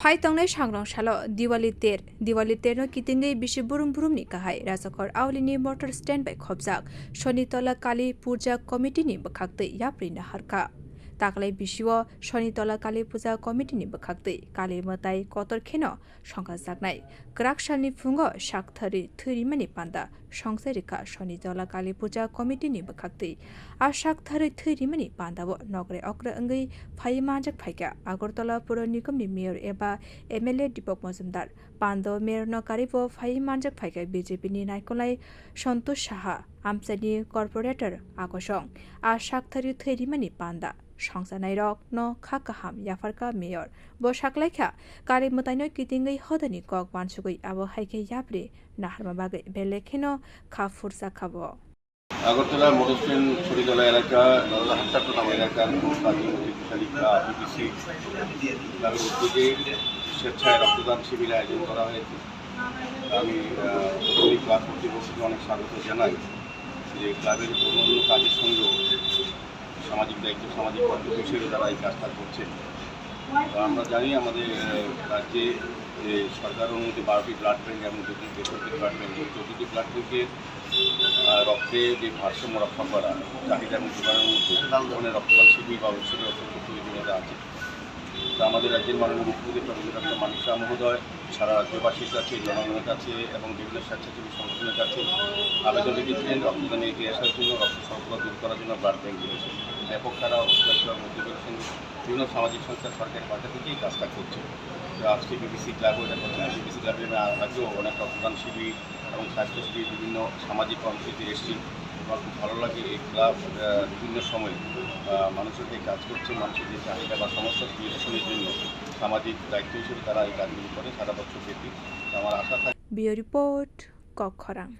Phaitong sangrong shalo Diwali ter no kitingai bishi burum ni kahai Razakor Aulini motor stand by khobjak Shonitola Kali Puja Committee ni bakhakte yapri na harka Taklai bishiwo Shonitola Kali Puja Committee ni bakhakte Kali matai kotor kheno shongka jaknai Krakshani fungo shakthari Thwi panda Shongsarika Shonitola Kali Puja Committee ni bakhakte A shakthari Thwi panda wo nogre okra angai phai manjak phaika Agartala Pura Nigam ni mayor eba MLA Dipok Mazumdar Pando Mayor no Karibo Phai Manjak Phaika BJP ni Naikolai Santosh Saha Amsani Corporator Akosong A Shakthari Thwi panda Shongsanai Rok no Khakaham Yafarka Mayor Bo Shaklaikha Kari Mutaino Kitingai Hodani Kok Wansugui Abo Haike Yapri Naharmabage Belekino Khafursa Khabo Agartala Madhusudan ছড়িতলা এলাকা হাট্টাটো নাম এলাকার BBC ক্লাবের উদ্যোগে স্বেচ্ছায় রক্তদান শিবির আয়োজন করা হয়েছে। আমি ক্লাব কর্তৃপক্ষকে অনেক স্বাগত জানাই যে ক্লাবের অন্যান্য কাজের সঙ্গেও সামাজিক দায়িত্ব সামাজিক কর্তব্য হিসেবে তারা এই কাজটা করছে। আমরা জানি আমাদের রাজ্যে যে সরকার অনুমতি 12টি ব্লাড ব্যাঙ্ক এবং 2টি বেসরকারি ব্লাড ব্যাঙ্ক 14টি ব্লাড ব্যাঙ্কের রক্তে যে ভারসাম্য রক্ষা করা চাহিদা এবং যোগানের মধ্যে ধরনের রক্তদান শিবির বা ঔষধের অত্যন্ত প্রয়োজনীয়তা আছে। তো আমাদের রাজ্যের মাননীয় মুখ্যমন্ত্রী ডক্টর manjakha মহোদয় সারা রাজ্যবাসীর কাছে জনগণের কাছে এবং বিভিন্ন স্বেচ্ছাসেবী সংগঠনের কাছে আবেদন রেখেছিলেন রক্তদানে এগিয়ে আসার জন্য রক্ত স্বল্পতা দূর করার জন্য ব্লাড ব্যাঙ্ক দিয়েছেন। ব্যাপক সারা অস্ট্রেলিয়া মধ্যপ্রদেশের বিভিন্ন সামাজিক সংস্থা সরকারি বাধা থেকেই কাজটা করছে। আজকে বিবিসি ক্লাবও এটা করছে। বিবিসি ক্লাবে আগেও অনেক রক্তদান শিবির এবং স্বাস্থ্য শিবির বিভিন্ন সামাজিক কর্মসূচি এসেছি। আমার খুব ভালো লাগে এই ক্লাব বিভিন্ন সময়ে মানুষের এই কাজ করছে, মানুষের যে চাহিদা বা সমস্যা নিরসনের জন্য সামাজিক দায়িত্ব হিসেবে তারা এই কাজগুলি করে সারা বছর ব্যাপী। আমার আশা থাকে। রিপোর্ট কক্ষরাং।